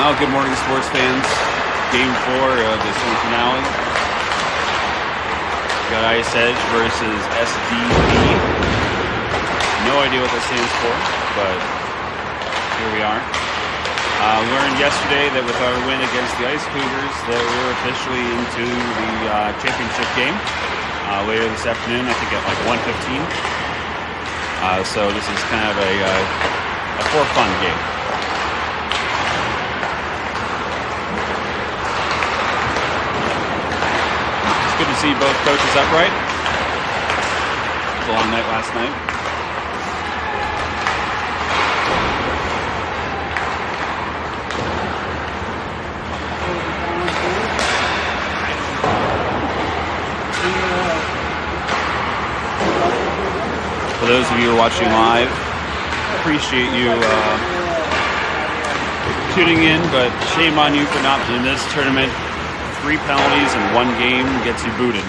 Well, good morning, sports fans. Game 4 of the season finale. We got Edge versus SDP. No idea what that stands for, but here we are. Learned yesterday that with our win against the Ice Cougars that we're officially into the championship game later this afternoon, I think at like 1:15. So this is kind of a for fun game. It's good to see both coaches upright. It was a long night last night. For those of you who are watching live, appreciate you tuning in, but shame on you for not in this tournament. 3 penalties in 1 game gets you booted.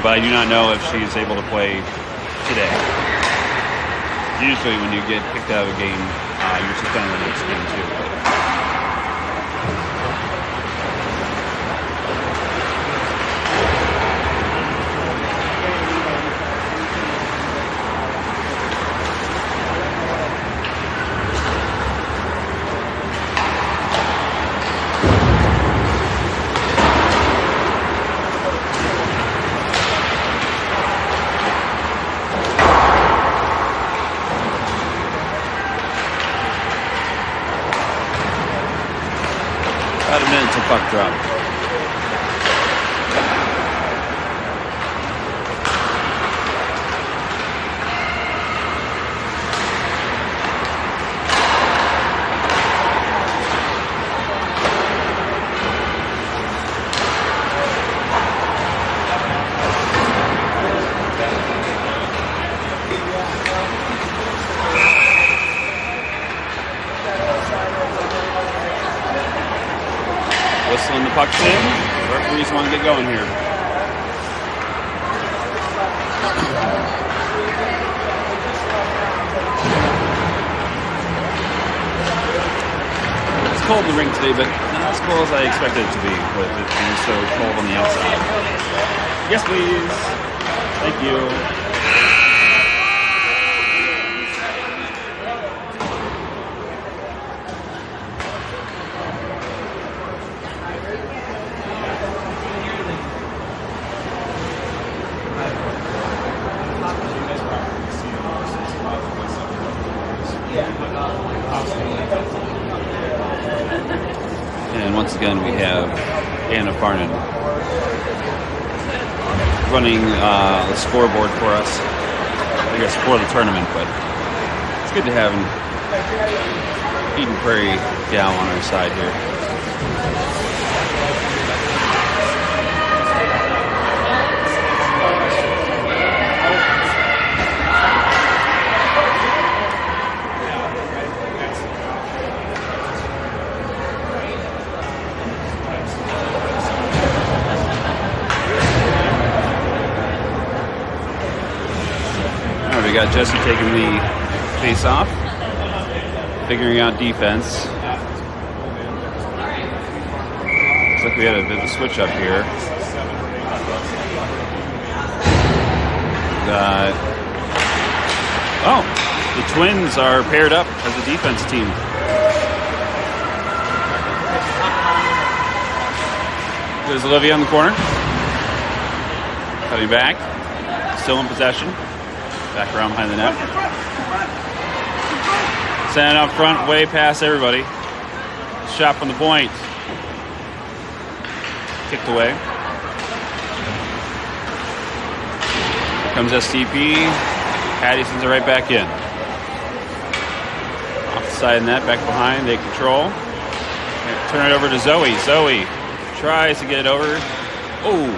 But I do not know if she's able to play today. Usually when you get kicked out of a game, you're suspended the next game too. About a minute till puck drop. Whistling the puck's in. Referees want to get going here. It's cold in the rink today, but not as cold as I expected it to be with it being so cold on the outside. Yes, please. Thank you. And once again, we have Anna Farnan running the scoreboard for us. I guess for the tournament, but it's good to have an Eden Prairie gal on our side here. We got Jesse taking the face off, figuring out defense. Looks like we had a bit of a switch up here. The Twins are paired up as a defense team. There's Olivia in the corner. Cutting back. Still in possession. Back around behind the net. Sending up front, way past everybody. Shot from the point. Kicked away. Here comes SDP. Patty sends it right back in. Off the side of the net, back behind, they control. Turn it over to Zoe. Zoe tries to get it over. Oh!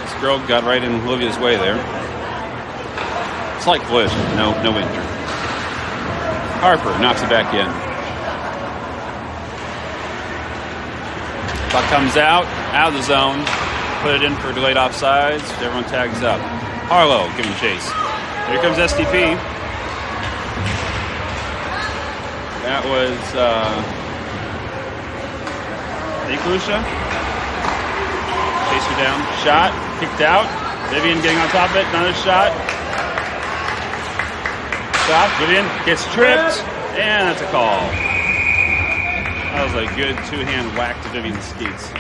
This girl got right in Olivia's way there. Slight collision, no injury. Harper knocks it back in. Puck comes out of the zone. Put it in for delayed offsides. Everyone tags up. Harlow giving chase. Here comes SDP. That was Take Lucia. Chase her down. Shot. Kicked out. Vivian getting on top of it. Another shot. Stop. Vivian gets tripped. And that's a call. That was a good two-hand whack to Vivian's skates.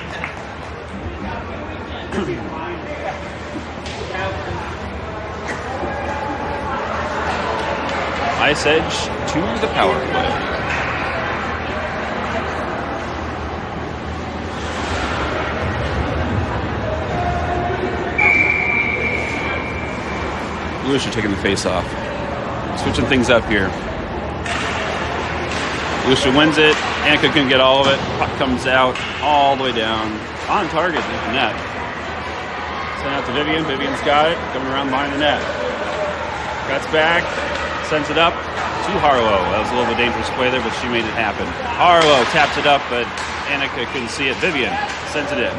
Ice Edge to the power play. Lucia taking the face off. Switching things up here. Lucia wins it. Annika couldn't get all of it. Puck comes out all the way down. On target at the net. Send out to Vivian. Vivian's got it. Coming around behind the net. Cuts back. Sends it up to Harlow. That was a little bit dangerous play there, but she made it happen. Harlow taps it up, but Annika couldn't see it. Vivian sends it in.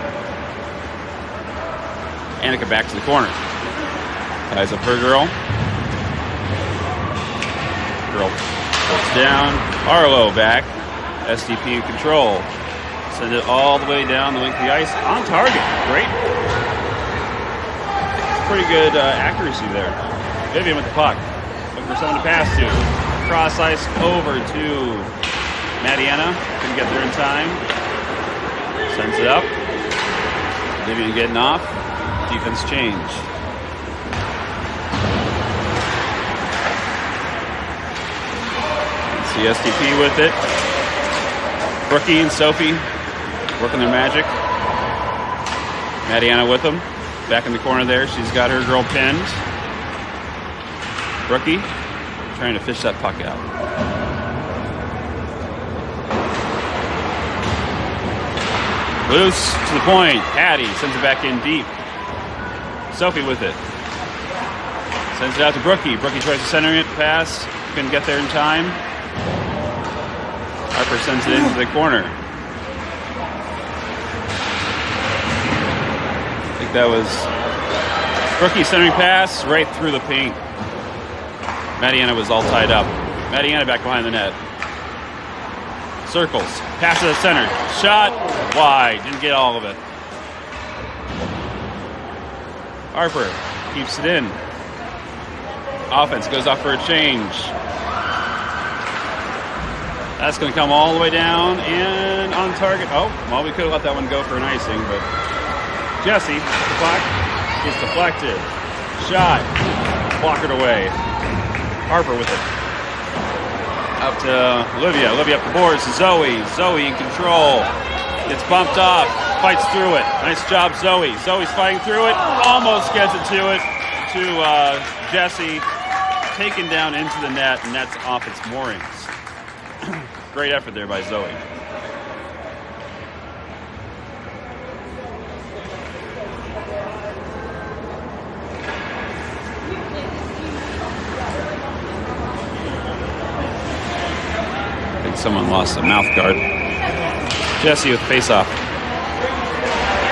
Annika back to the corner. Ties up her girl. Girl goes down. Harlow back. SDP in control. Send it all the way down the length of the ice. On target. Great. Pretty good accuracy there. Vivian with the puck. Looking for someone to pass to. Cross ice over to Mariana. Couldn't get there in time. Sends it up. Vivian getting off. Defense change. See SDP with it. Brookie and Sophie working their magic. Mariana with them. Back in the corner there. She's got her girl pinned. Brookie trying to fish that puck out. Loose to the point. Patty sends it back in deep. Sophie with it. Sends it out to Brookie. Brookie tries to center it. Pass. Couldn't get there in time. Harper sends it into the corner. I think that was Brookie centering pass right through the paint. Mariana was all tied up. Mariana back behind the net. Circles. Pass to the center. Shot. Wide. Didn't get all of it. Harper keeps it in. Offense goes off for a change. That's going to come all the way down and on target. Oh, well, we could have let that one go for an icing, but Jesse, the puck is deflected. Shot. Blockered away. Harper with it. Up to Olivia. Olivia up the boards. Zoe. Zoe in control. Gets bumped off. Fights through it. Nice job, Zoe. Zoe's fighting through it. Almost gets it to Jesse. Taken down into the net. Net's off its moorings. Great effort there by Zoe. I think someone lost a mouth guard. Jesse with face-off.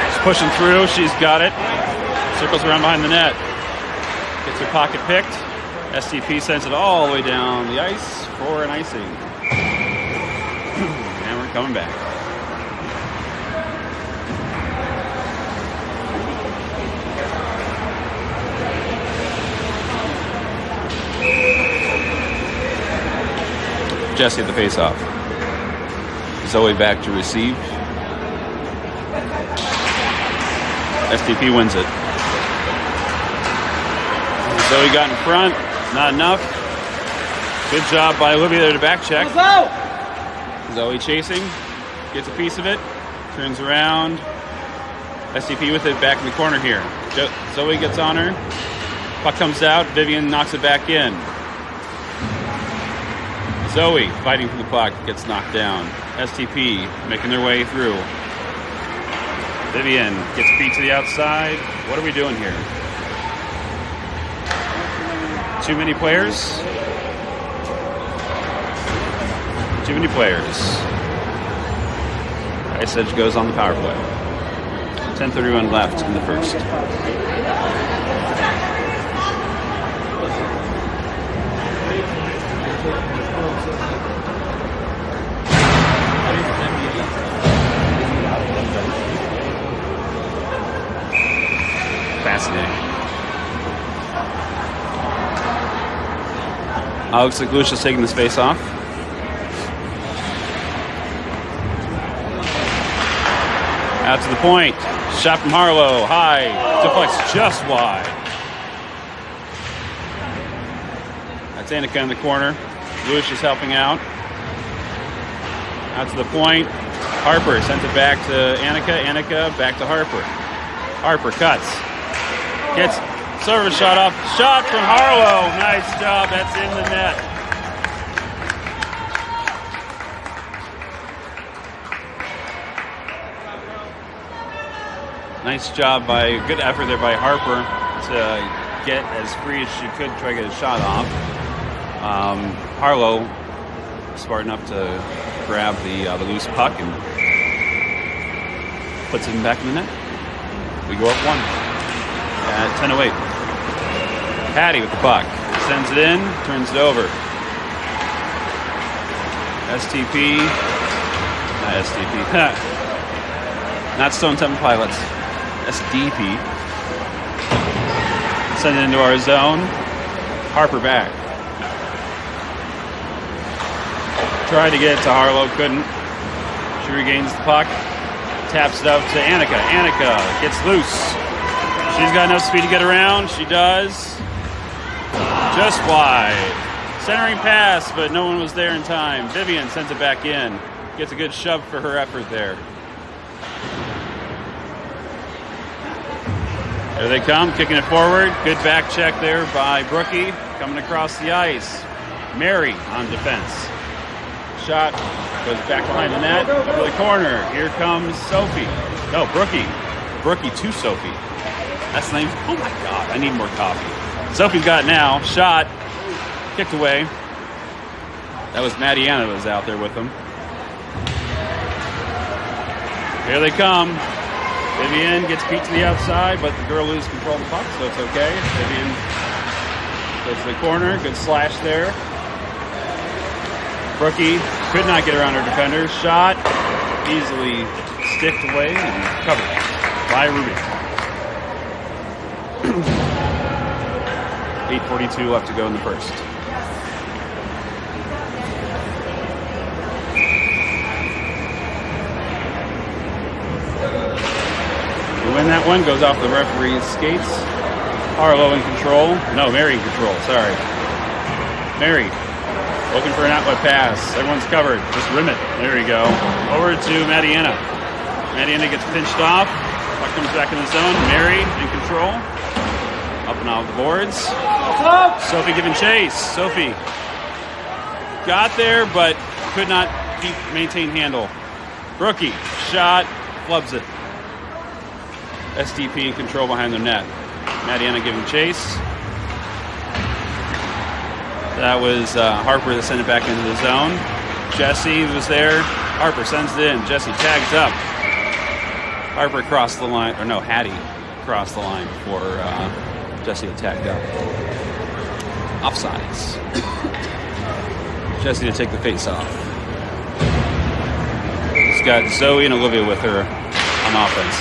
She's pushing through. She's got it. Circles around behind the net. Gets her pocket picked. SDP sends it all the way down the ice for an icing. And we're coming back. Jesse at the face-off. Zoe back to receive. SDP wins it. Zoe got in front. Not enough. Good job by Olivia there to back check. Zoe chasing. Gets a piece of it. Turns around. SDP with it back in the corner here. Zoe gets on her. Puck comes out. Vivian knocks it back in. Zoe fighting for the puck. Gets knocked down. SDP making their way through. Vivian gets beat to the outside. What are we doing here? Too many players? Too many players. Ice Edge goes on the power play. 10:31 left in the first. Looks like Lucia's taking this face off. Out to the point. Shot from Harlow. High. Deflects just wide. That's Annika in the corner. Lucia's helping out. Out to the point. Harper sent it back to Annika. Annika back to Harper. Harper cuts. Gets service shot off. Shot from Harlow. Nice job. That's in the net. Nice job good effort there by Harper to get as free as she could, try to get a shot off. Harlow smart enough to grab the loose puck and puts it back in the net. We go up 1 at 10:08. Patty with the puck. Sends it in, turns it over. STP. Not STP. Not Stone Temple Pilots. SDP. Send it into our zone. Harper back. Tried to get it to Harlow, couldn't. She regains the puck. Taps it up to Annika. Annika gets loose. She's got enough speed to get around. She does. Just wide. Centering pass, but no one was there in time. Vivian sends it back in. Gets a good shove for her effort there. There they come, kicking it forward. Good back check there by Brookie. Coming across the ice. Mary on defense. Shot goes back behind the net. Up to the corner. Here comes Sophie. No, Brookie. Brookie to Sophie. That's the name. Oh my God, I need more coffee. Sophie's got it now. Shot. Kicked away. That was Mariana that was out there with them. Here they come. Vivian gets beat to the outside, but the girl loses control of the puck, so it's okay. Vivian goes to the corner. Good slash there. Brookie could not get around her defender. Shot. Easily sticked away and covered by Ruby. 8:42 left to go in the first. We win that one, goes off the referee's skates. Harlow in control. No, Mary in control, sorry. Mary, looking for an outlet pass. Everyone's covered. Just rim it. There we go. Over to Mariana. Mariana gets pinched off. Puck comes back in the zone. Mary in control. Up and off the boards. Sophie giving chase. Sophie got there, but could not maintain handle. Brookie, shot, flubs it. SDP in control behind the net. Mariana giving chase. That was Harper that sent it back into the zone. Jesse was there. Harper sends it in. Jesse tags up. Harper crossed the line, or no, Hattie crossed the line before Jesse had tagged up. Offsides. Jesse to take the face off. He's got Zoe and Olivia with her on offense.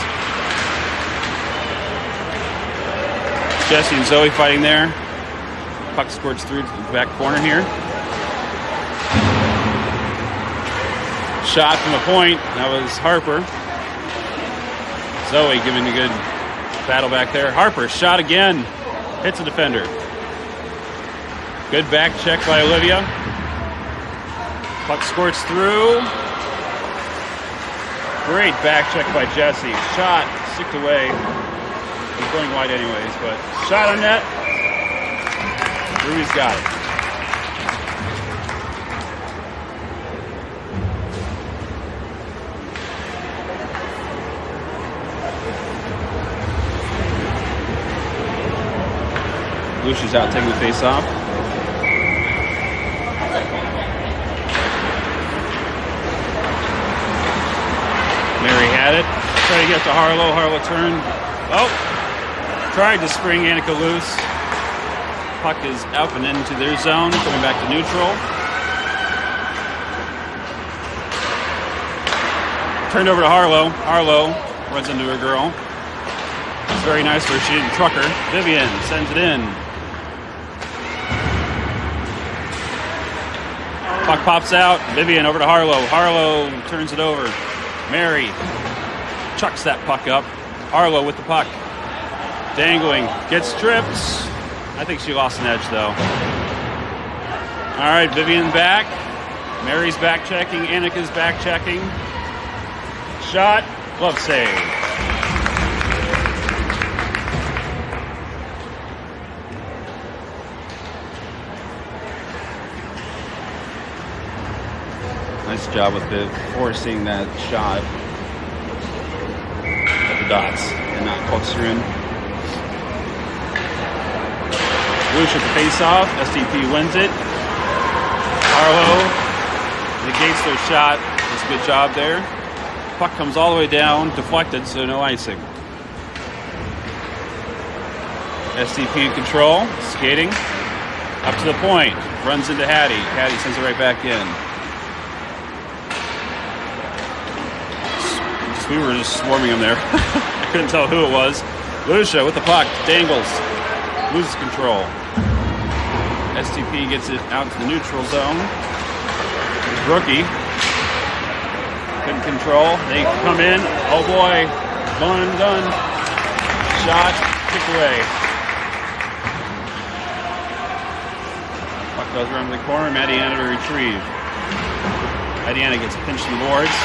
Jesse and Zoe fighting there. Puck squirts through to the back corner here. Shot from a point. That was Harper. Zoe giving a good battle back there. Harper, shot again. Hits a defender. Good back check by Olivia. Puck squirts through. Great back check by Jesse. Shot, sticked away. He's going wide anyways, but shot on net. Ruby's got it. Lucia's out taking the face off. Mary had it. Trying to get to Harlow. Harlow turned. Oh! Tried to spring Annika loose. Puck is up and into their zone. Coming back to neutral. Turned over to Harlow. Harlow runs into her girl. It's very nice where she didn't truck her. Vivian sends it in. Puck pops out. Vivian over to Harlow. Harlow turns it over. Mary chucks that puck up. Harlow with the puck. Dangling. Gets stripped. I think she lost an edge, though. All right, Vivian back. Mary's back checking. Annika's back checking. Shot. Glove save. Nice job with Viv forcing that shot at the dots and not pucks her in. Lucia at the face-off. SDP wins it. Harlow negates their shot. That's a good job there. Puck comes all the way down, deflected, so no icing. SDP in control, skating. Up to the point. Runs into Hattie. Hattie sends it right back in. We were just swarming him there. I couldn't tell who it was. Lucia with the puck. Dangles. Loses control. SDP gets it out to the neutral zone. Rookie. Couldn't control. They come in. Oh boy. One done. Shot. Kicked away. Puck goes around the corner. Mariana to retrieve. Mariana gets pinched in the boards.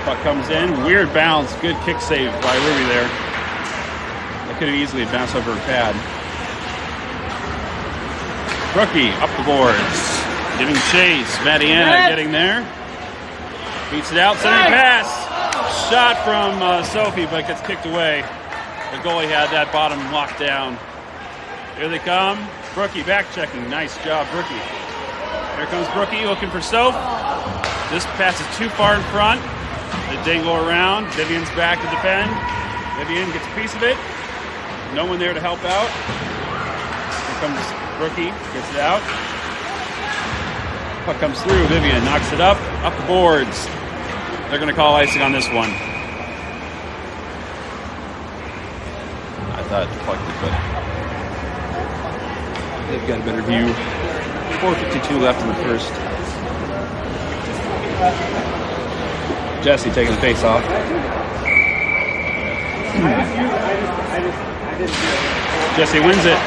Puck comes in. Weird bounce. Good kick save by Ruby there. That could have easily bounced over her pad. Rookie up the boards. Giving chase. Mariana getting there. Beats it out. Sending pass. Shot from Sophie, but gets kicked away. The goalie had that bottom locked down. Here they come. Brookie back checking. Nice job, Brookie. Here comes Brookie looking for Soph. This pass is too far in front. They dangle around. Vivian's back to defend. Vivian gets a piece of it. No one there to help out. Here comes Brookie. Gets it out. Puck comes through. Vivian knocks it up the boards. They're going to call icing on this one. I thought it deflected, but they've got a better view. 4:52 left in the first. Jesse taking the face off. Jesse wins it.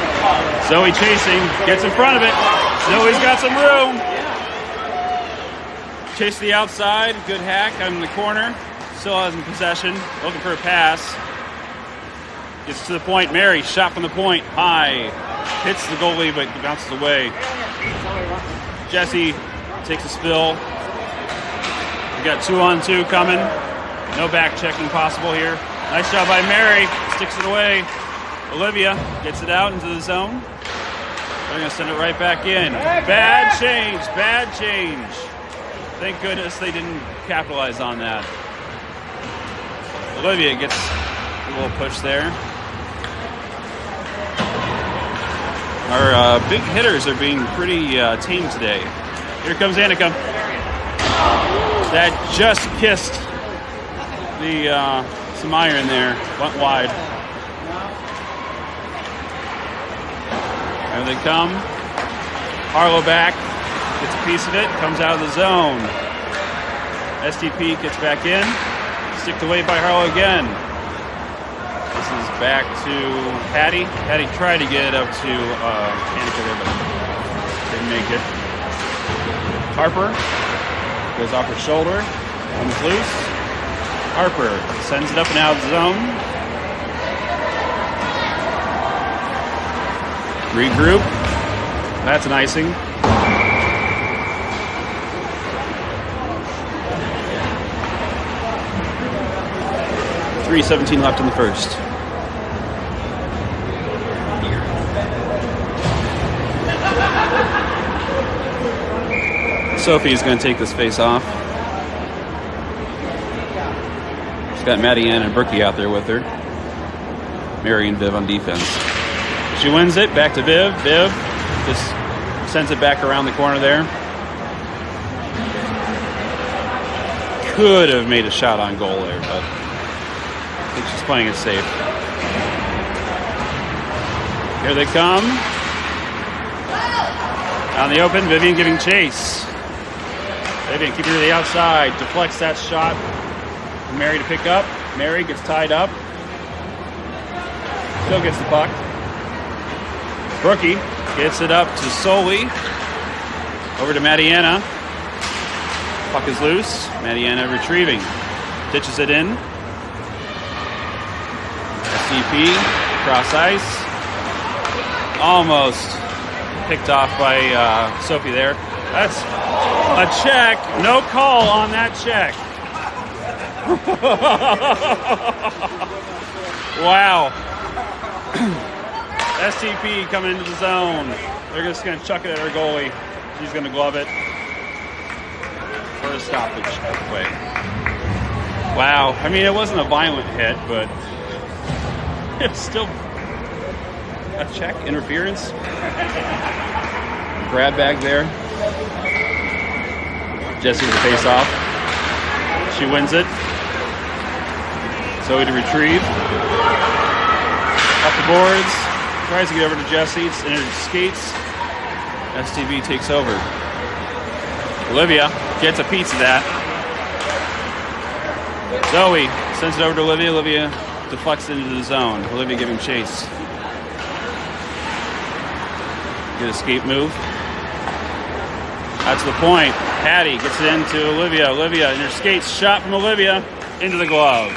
Zoe chasing, gets in front of it. Zoe's got some room. Chase the outside, good hack on the corner. Still has in possession, looking for a pass. Gets to the point. Mary, shot from the point, high. Hits the goalie, but bounces away. Jesse takes a spill. We got 2-on-2 coming. No back checking possible here. Nice job by Mary. Sticks it away. Olivia gets it out into the zone. They're going to send it right back in. Bad change. Bad change. Thank goodness they didn't capitalize on that. Olivia gets a little push there. Our big hitters are being pretty tame today. Here comes Annika. That just kissed the some iron there. Went wide. There they come. Harlow back. Gets a piece of it. Comes out of the zone. SDP gets back in. Sticked away by Harlow again. This is back to Hattie. Hattie tried to get it up to Annika there, but didn't make it. Harper goes off her shoulder. Comes loose. Harper sends it up and out of the zone. Regroup. That's an icing. .3:17 left in the first. Sophie is going to take this face off. She's got Maddie Ann and Brookie out there with her. Mary and Viv on defense. She wins it. Back to Viv. Viv just sends it back around the corner there. Could have made a shot on goal there, but I think she's playing it safe. Here they come. Out in the open, Vivian giving chase. Vivian, keep it to the outside. Deflects that shot. Mary to pick up. Mary gets tied up. Still gets the puck. Brookie gets it up to Soli. Over to Mariana. Puck is loose. Mariana retrieving. Ditches it in. SDP across ice. Almost picked off by Sophie there. That's a check. No call on that check. Wow. SDP coming into the zone. They're just going to chuck it at our goalie. He's going to glove it for a stoppage. Wait. Wow. I mean, it wasn't a violent hit, but it's still a check. Interference. Grab bag there. Jessie with the face off. She wins it. Zoe to retrieve. Off the boards. Tries to get over to Jessie. It's in her skates. STV takes over. Olivia gets a piece of that. Zoe sends it over to Olivia. Olivia deflects into the zone. Olivia giving chase. Good escape move. That's the point. Patty gets it into Olivia. Olivia in her skates. Shot from Olivia into the glove.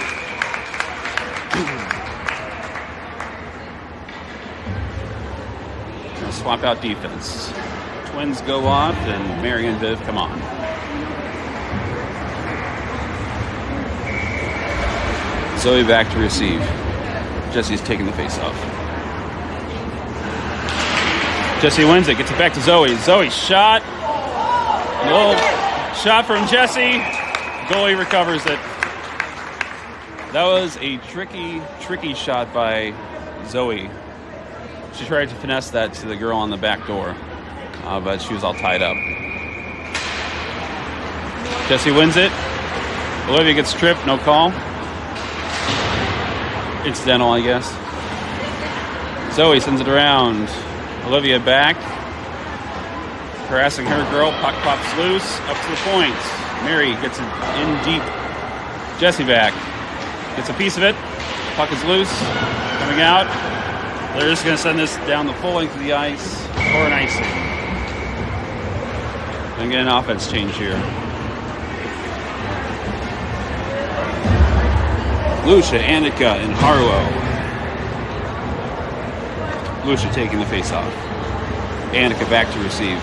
Now swap out defense. Twins go off and Mary and Viv come on. Zoe back to receive. Jessie's taking the face off. Jessie wins it. Gets it back to Zoe. Zoe shot. No shot from Jessie. Goalie recovers it. That was a tricky shot by Zoe. She tried to finesse that to the girl on the back door, but she was all tied up. Jessie wins it. Olivia gets tripped. No call. Incidental, I guess. Zoe sends it around. Olivia back. Harassing her girl. Puck pops loose. Up to the point. Mary gets it in deep. Jessie back. Gets a piece of it. Puck is loose. Coming out. They're just going to send this down the full length of the ice for an icing. Then get an offense change here. Lucia, Annika, and Harlow. Lucia taking the face off. Annika back to receive.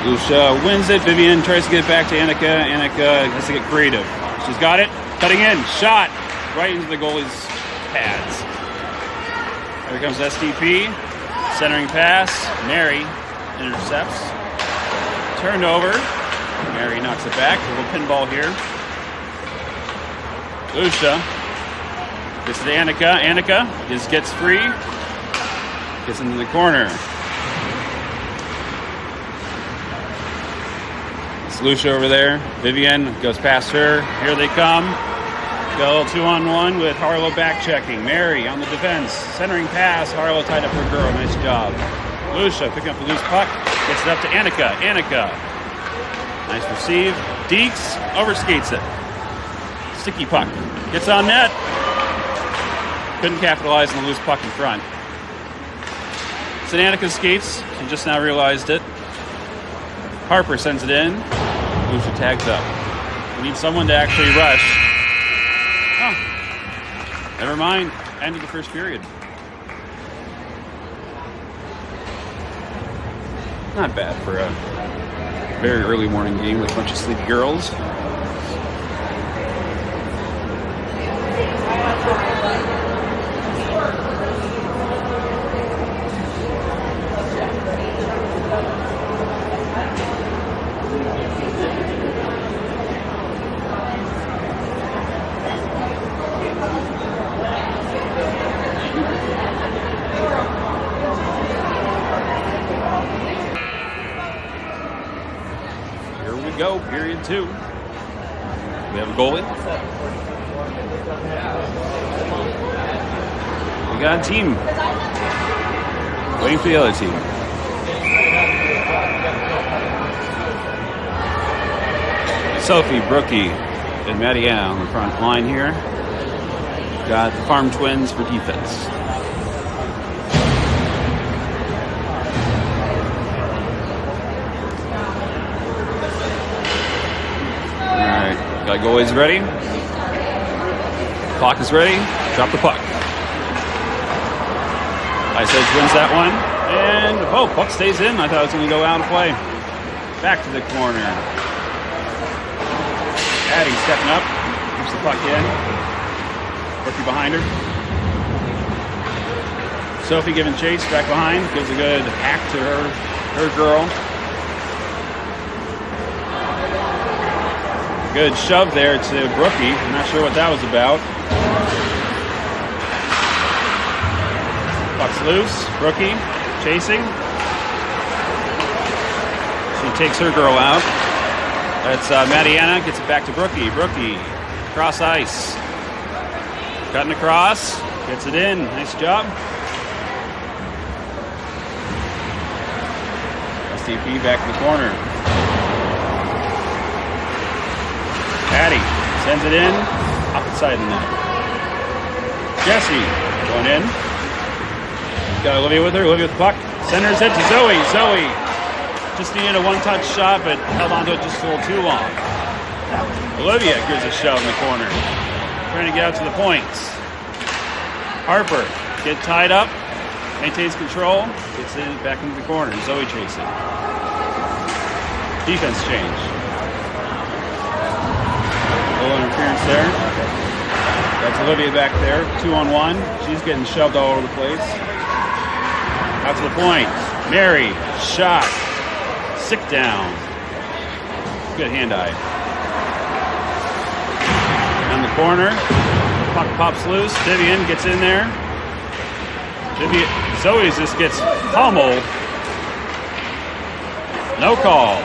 Lucia wins it. Vivian tries to get it back to Annika. Annika has to get creative. She's got it. Cutting in. Shot. Right into the goalie's pads. Here comes SDP. Centering pass. Mary intercepts. Turned over. Mary knocks it back. A little pinball here. Lucia gets to Annika. Annika just gets free. Gets into the corner. It's Lucia over there. Vivian goes past her. Here they come. Go 2-on-1 with Harlow back checking. Mary on the defense. Centering pass. Harlow tied up her girl. Nice job. Lucia picking up the loose puck. Gets it up to Annika. Annika. Nice receive. Deeks overskates it. Sticky puck. Gets on net. Couldn't capitalize on the loose puck in front. It's Annika skates. She just now realized it. Harper sends it in. Lucia tags up. We need someone to actually rush. Oh. Never mind. End of the first period. Not bad for a very early morning game with a bunch of sleepy girls. Go, period 2. We have a goalie. We got a team. Waiting for the other team. Sophie, Brookie, and Mariana on the front line here. Got the Farm Twins for defense. Alright, got goalies ready. Clock is ready. Drop the puck. Ice Edge wins that one. And, puck stays in. I thought it was going to go out of play. Back to the corner. Addie stepping up. Keeps the puck in. Rookie behind her. Sophie giving chase back behind. Gives a good hack to her girl. Good shove there to Brookie. I'm not sure what that was about. Puck's loose. Brookie chasing. She takes her girl out. That's Mariana. Gets it back to Brookie. Brookie cross ice. Cutting across. Gets it in. Nice job. SDP back in the corner. Patty sends it in. Opposite side of the net. Jesse going in. Got Olivia with her. Olivia with the puck. Centers it to Zoe. Zoe just needed a one-touch shot, but held onto it just a little too long. Olivia gives a shove in the corner. Trying to get out to the points. Harper get tied up. Maintains control. Gets it back into the corner. Zoe chasing. Defense change. A little interference there. That's Olivia back there. 2-on-1. She's getting shoved all over the place. Out to the point. Mary, shot. Sick down. Good hand-eye. On the corner. The puck pops loose. Vivian gets in there. Zoe just gets pummeled. No call.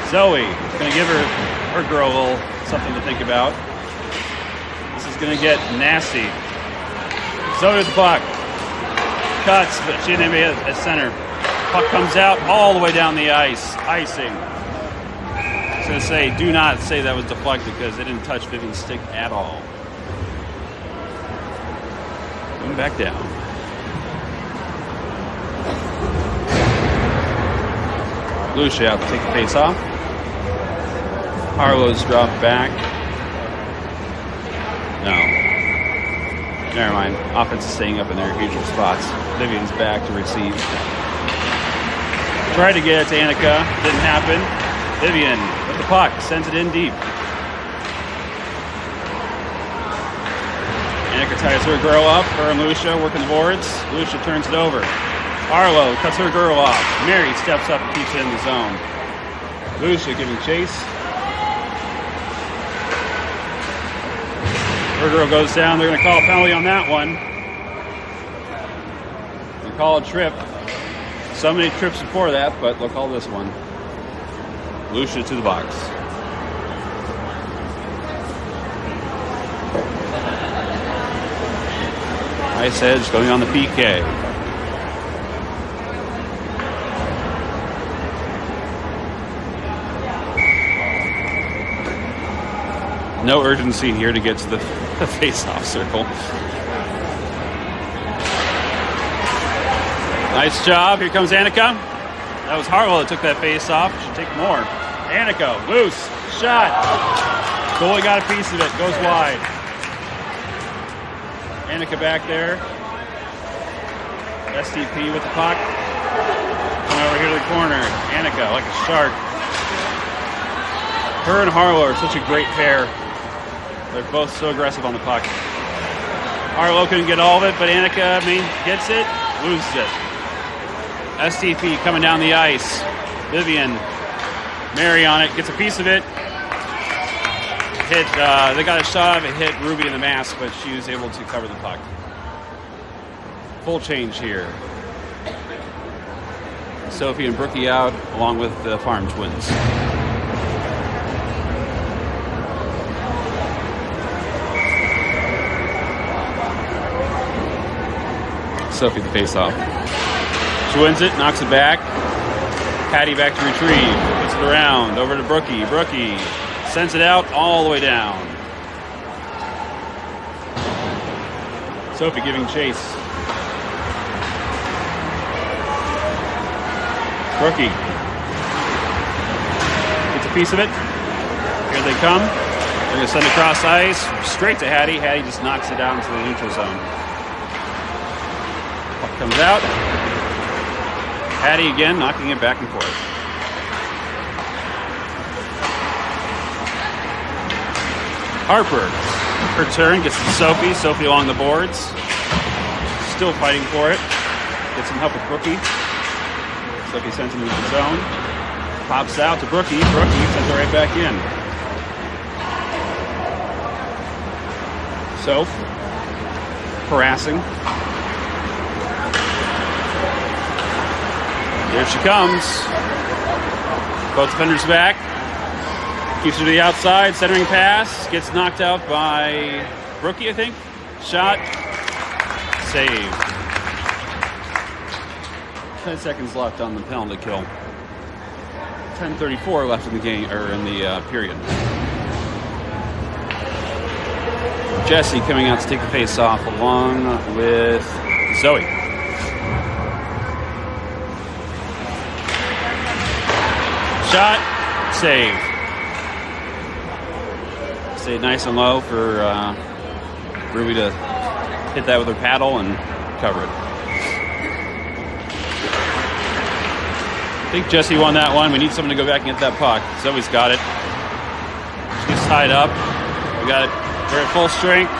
Zoe is going to give her girl a little something to think about. This is going to get nasty. Zoe with the puck. Cuts, but she didn't hit at center. Puck comes out all the way down the ice. Icing. I was going to say, do not say that was deflected because it didn't touch Vivian's stick at all. Going back down. Lucia out to take the face off. Harlow's dropped back. No. Never mind. Offense is staying up in their usual spots. Vivian's back to receive. Tried to get it to Annika. Didn't happen. Vivian with the puck. Sends it in deep. Annika ties her girl up. Her and Lucia working the boards. Lucia turns it over. Harlow cuts her girl off. Mary steps up and keeps it in the zone. Lucia giving chase. Her girl goes down. They're going to call a penalty on that one. They'll call a trip. So many trips before that, but they'll call this one. Lucia to the box. Ice Edge going on the PK. No urgency here to get to the face-off circle. Nice job. Here comes Annika. That was Harlow that took that face-off. Should take more. Annika, loose. Shot. Goalie got a piece of it. Goes wide. Annika back there. SDP with the puck. Coming over here to the corner. Annika like a shark. Her and Harlow are such a great pair. They're both so aggressive on the puck. Harlow couldn't get all of it, but Annika gets it, loses it. SDP coming down the ice. Vivian, Mary on it, gets a piece of it. Hit. They got a shot of it, hit Ruby in the mask, but she was able to cover the puck. Full change here. Sophie and Brookie out, along with the Farm Twins. Sophie the face-off. She wins it, knocks it back. Hattie back to retrieve. Puts it around. Over to Brookie. Brookie sends it out all the way down. Sophie giving chase. Brookie gets a piece of it. Here they come. They're going to send across ice. Straight to Hattie. Hattie just knocks it down into the neutral zone. Puck comes out. Hattie again, knocking it back and forth. Harper, her turn, gets to Sophie. Sophie along the boards. Still fighting for it. Gets some help with Brookie. Sophie sends him into the zone. Pops out to Brookie. Brookie sends it right back in. Soph, harassing. There she comes. Both defenders back. Keeps her to the outside. Centering pass. Gets knocked out by Brookie, I think. Shot. Save. 10 seconds left on the penalty kill. 10:34 left in the game, or in the period. Jesse coming out to take the face off along with Zoe. Shot, save. Stayed nice and low for Ruby to hit that with her paddle and cover it. I think Jesse won that one. We need someone to go back and get that puck. Zoe's got it. She's tied up. We got it. We're at full strength.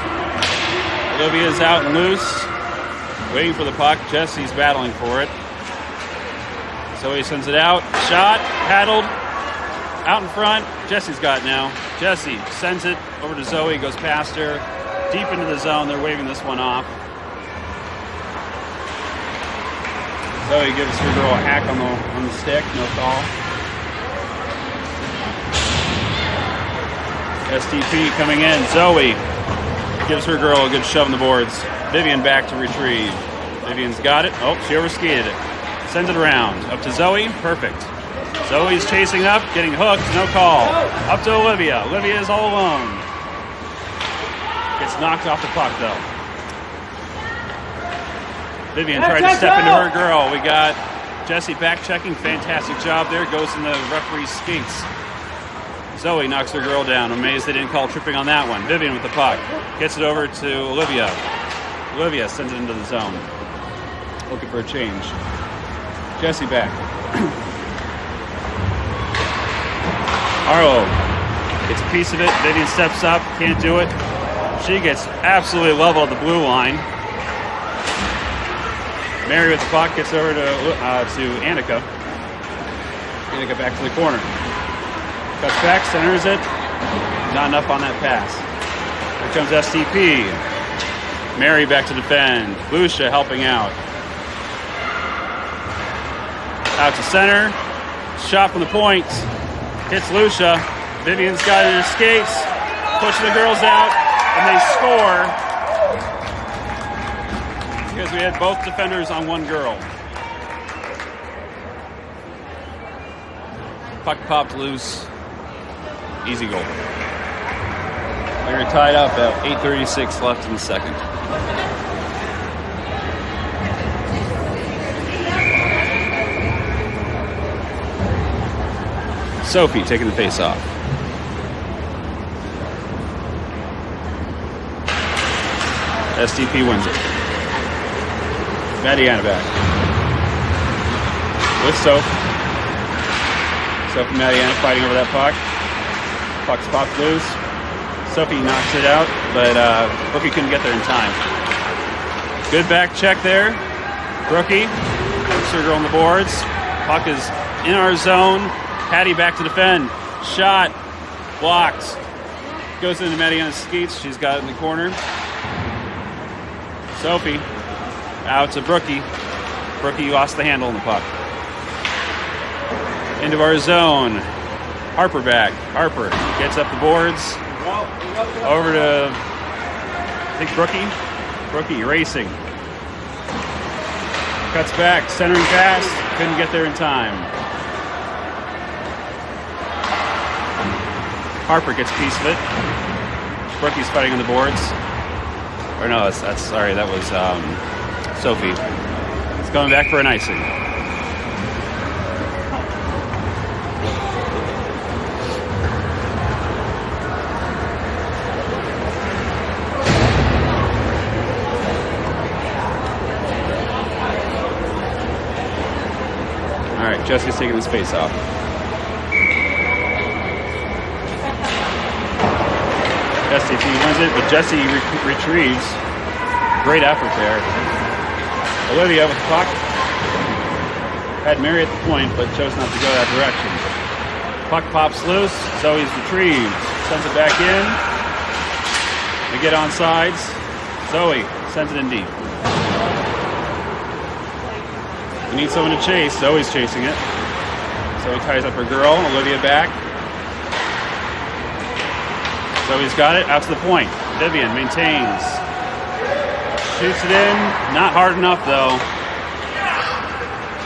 Olivia's out and loose. Waiting for the puck. Jesse's battling for it. Zoe sends it out. Shot. Paddled. Out in front. Jesse's got it now. Jesse sends it over to Zoe. Goes past her. Deep into the zone. They're waving this one off. Zoe gives her girl a hack on the stick. No call. SDP coming in. Zoe gives her girl a good shove in the boards. Vivian back to retrieve. Vivian's got it. Oh, she overskated it. Sends it around. Up to Zoe. Perfect. Zoe's chasing up, getting hooked. No call. Up to Olivia. Olivia is all alone. Gets knocked off the puck, though. Vivian tried to step into her girl. We got Jesse back checking. Fantastic job there. Goes in the referee's skates. Zoe knocks her girl down. Amazed they didn't call tripping on that one. Vivian with the puck. Gets it over to Olivia. Olivia sends it into the zone. Looking for a change. Jesse back. Arlo gets a piece of it. Vivian steps up. Can't do it. She gets absolutely leveled at the blue line. Mary with the puck gets over to Annika. Annika back to the corner. Cuts back, centers it. Not enough on that pass. Here comes SDP. Mary back to defend. Lucia helping out. Out to center. Shot from the point. Hits Lucia. Vivian's got it in her skates. Pushing the girls out. And they score. Because we had both defenders on one girl. Puck popped loose. Easy goal. We were tied up at 8:36 left in the second. Sophie taking the face off. SDP wins it. Mariana back. With Soph. Sophie and Mariana fighting over that puck. Puck's popped loose. Sophie knocks it out, but Brookie couldn't get there in time. Good back check there. Brookie puts her girl on the boards. Puck is in our zone. Hattie back to defend. Shot. Blocked. Goes into Mariana's skates. She's got it in the corner. Sophie out to Brookie. Brookie lost the handle on the puck. Into our zone. Harper back. Harper gets up the boards. Over to, I think, Brookie. Brookie racing. Cuts back, centering pass. Couldn't get there in time. Harper gets a piece of it. Brookie's fighting on the boards. Or no, that's sorry, that was Sophie. It's going back for an icing. All right, Jesse's taking his face off. SDP wins it, but Jesse retrieves. Great effort there. Olivia with the puck. Had Mary at the point, but chose not to go that direction. Puck pops loose. Zoe's retrieved. Sends it back in. They get on sides. Zoe sends it in deep. We need someone to chase. Zoe's chasing it. Zoe ties up her girl. Olivia back. Zoe's got it. Out to the point. Vivian maintains. Shoots it in. Not hard enough, though.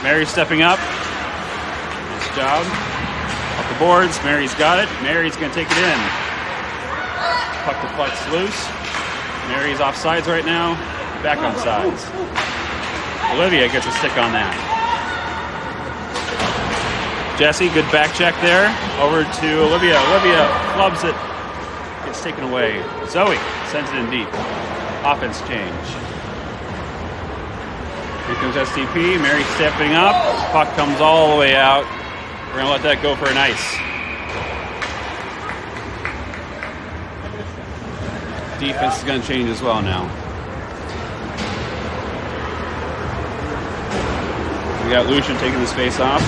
Mary's stepping up. Nice job. Off the boards. Mary's got it. Mary's going to take it in. Puck deflects loose. Mary's off sides right now. Back on sides. Olivia gets a stick on that. Jesse, good back check there. Over to Olivia. Olivia flubs it. Gets taken away. Zoe sends it in deep. Offense change. Here comes SDP. Mary stepping up. Puck comes all the way out. We're going to let that go for an ice. Defense is going to change as well now. We got Lucian taking his face off.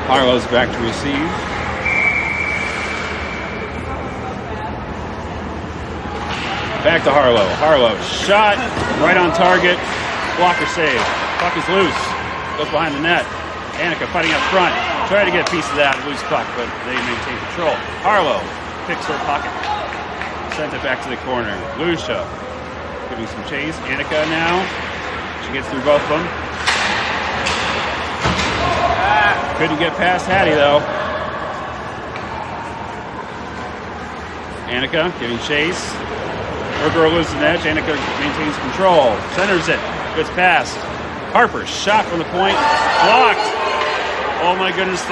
Harlow's back to receive. Back to Harlow. Harlow shot right on target. Blocker save. Puck is loose. Goes behind the net. Annika fighting up front. Trying to get a piece of that loose puck, but they maintain control. Harlow picks her pocket. Sends it back to the corner. Lucia giving some chase. Annika now. She gets through both of them. Couldn't get past Hattie, though. Annika giving chase. Her girl loses an edge. Annika maintains control. Centers it. Gets past. Harper shot from the point. Blocked. Oh my goodness,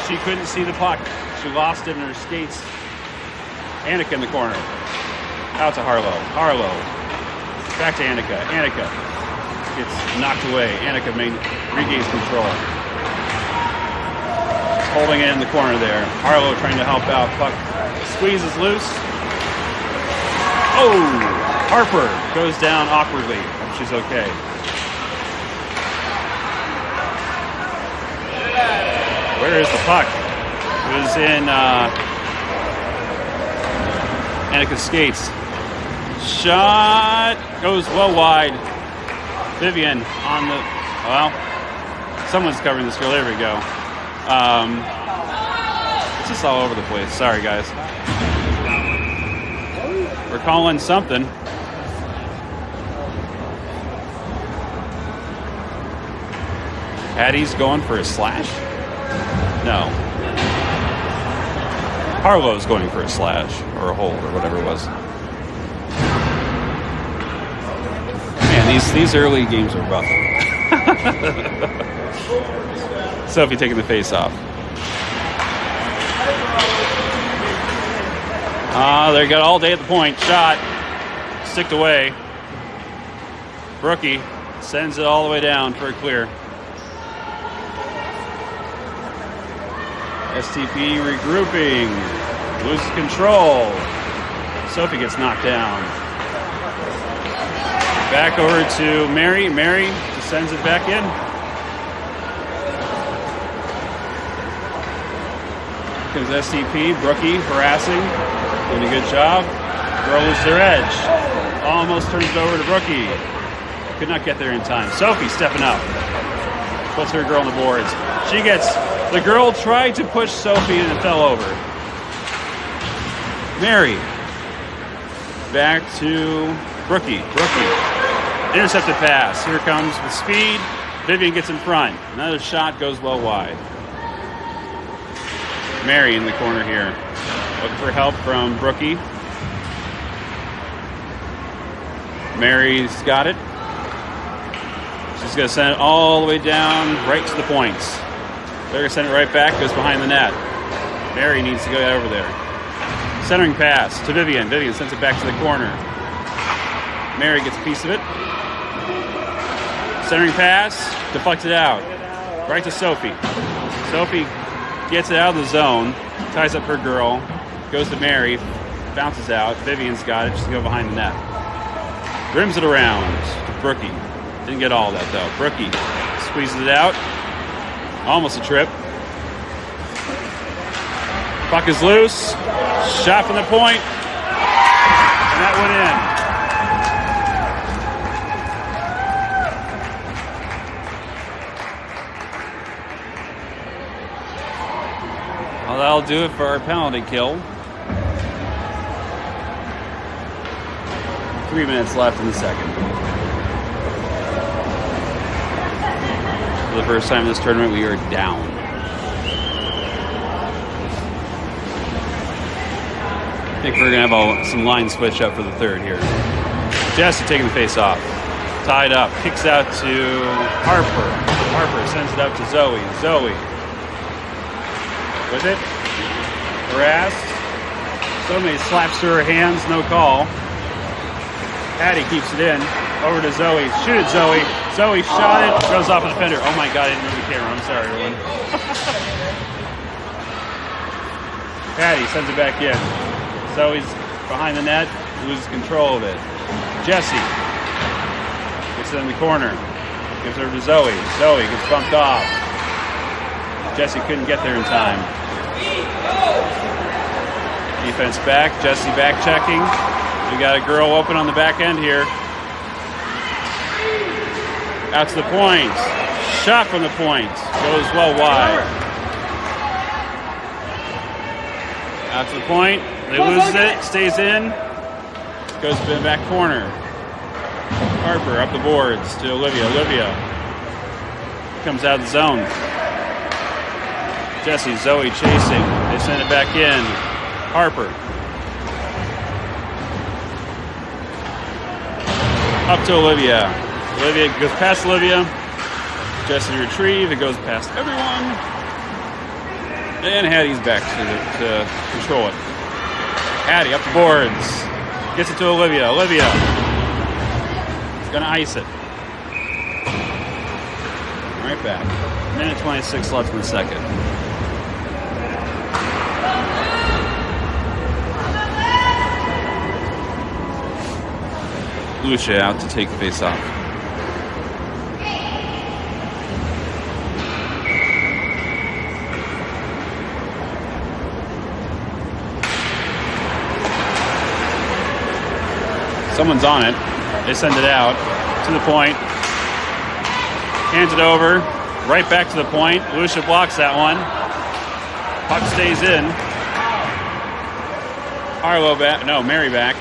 she couldn't see the puck. She lost it in her skates. Annika in the corner. Out to Harlow. Harlow. Back to Annika. Annika gets knocked away. Annika regains control. Holding it in the corner there. Harlow trying to help out. Puck squeezes loose. Oh! Harper goes down awkwardly. Hope she's okay. Where is the puck? It was in Annika's skates. Shot goes well wide. Vivian on the... Well, someone's covering this girl. There we go. It's just all over the place. Sorry, guys. We're calling something. Hattie's going for a slash? No. Harlow's going for a slash or a hold or whatever it was. Man, these early games are rough. Sophie taking the face off. They got all day at the point. Shot. Sticked away. Brookie sends it all the way down for a clear. STP regrouping. Loses control. Sophie gets knocked down. Back over to Mary. Mary sends it back in. Comes STP. Brookie harassing. Doing a good job. Girl loses their edge. Almost turns it over to Brookie. Could not get there in time. Sophie stepping up. Puts her girl on the boards. She gets... The girl tried to push Sophie and it fell over. Mary back to Brookie. Intercepted pass. Here comes with speed. Vivian gets in front. Another shot goes well wide. Mary in the corner here. Looking for help from Brookie. Mary's got it. She's going to send it all the way down, right to the points. They're going to send it right back, goes behind the net. Mary needs to go over there. Centering pass to Vivian. Vivian sends it back to the corner. Mary gets a piece of it. Centering pass, deflected out. Right to Sophie. Sophie gets it out of the zone, ties up her girl, goes to Mary, bounces out. Vivian's got it, she's going to go behind the net. Rims it around to Brookie. Didn't get all of that though. Brookie squeezes it out. Almost a trip. Puck is loose. Shot from the point. And that went in. Well, that'll do it for our penalty kill. 3 minutes left in the second. For the first time in this tournament, we are down. I think we're going to have some line switch up for the third here. Jesse taking the face off. Tied up. Kicks out to Harper. Harper sends it up to Zoe. Zoe. With it. Harassed. Somebody slaps to her hands. No call. Patty keeps it in. Over to Zoe. Shoot it, Zoe. Zoe shot it. Goes off the defender. Oh my God, I didn't move the camera. I'm sorry, everyone. Patty sends it back in. Zoe's behind the net. Loses control of it. Jesse gets it in the corner. Gives it over to Zoe. Zoe gets bumped off. Jesse couldn't get there in time. Defense back. Jesse back checking. We got a girl open on the back end here. Out to the point. Shot from the point. Goes well wide. Out to the point. They lose it. Stays in. Goes to the back corner. Harper up the boards to Olivia. Olivia comes out of the zone. Jesse, Zoe chasing. They send it back in. Harper. Up to Olivia. Olivia goes past Olivia. Jesse retrieve. It goes past everyone. And Hattie's back to control it. Hattie up the boards. Gets it to Olivia. Olivia is going to ice it. Right back. Minute 26 left in the second. Lucia out to take the face off. Someone's on it. They send it out to the point. Hands it over. Right back to the point. Lucia blocks that one. Puck stays in. Harlow back. No, Mary back.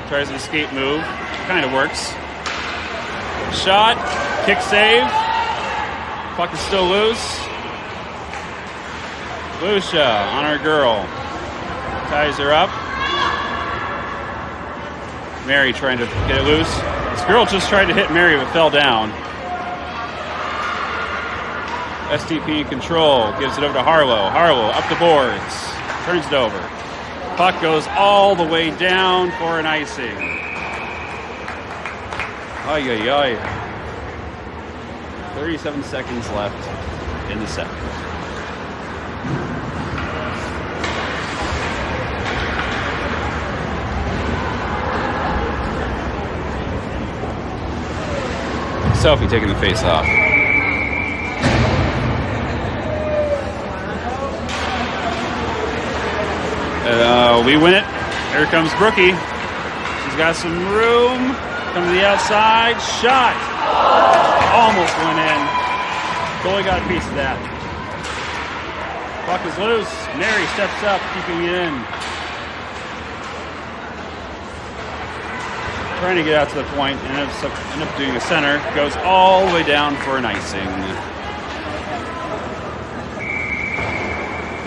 Tries an escape move. Kind of works. Shot. Kick save. Puck is still loose. Lucia on her girl. Ties her up. Mary trying to get it loose. This girl just tried to hit Mary but fell down. SDP in control. Gives it over to Harlow. Harlow up the boards. Turns it over. Puck goes all the way down for an icing. Ay, ay, ay. 37 seconds left in the second. Sophie taking the face off. We win it. Here comes Brookie. She's got some room. Come to the outside. Shot. Almost went in. Goalie got a piece of that. Puck is loose. Mary steps up, keeping it in. Trying to get out to the point, and end up doing a center. Goes all the way down for an icing.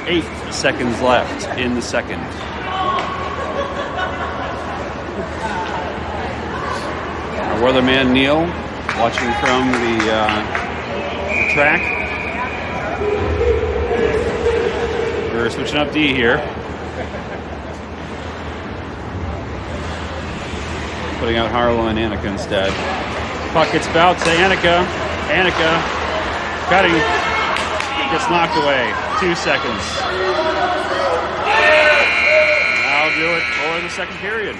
8 seconds left in the second. Our weatherman Neil, watching from the track. We're switching up D here. Putting out Harlow and Annika instead. Puck gets bounced to Annika. Annika cutting. Gets knocked away. 2 seconds. That'll do it for the second period.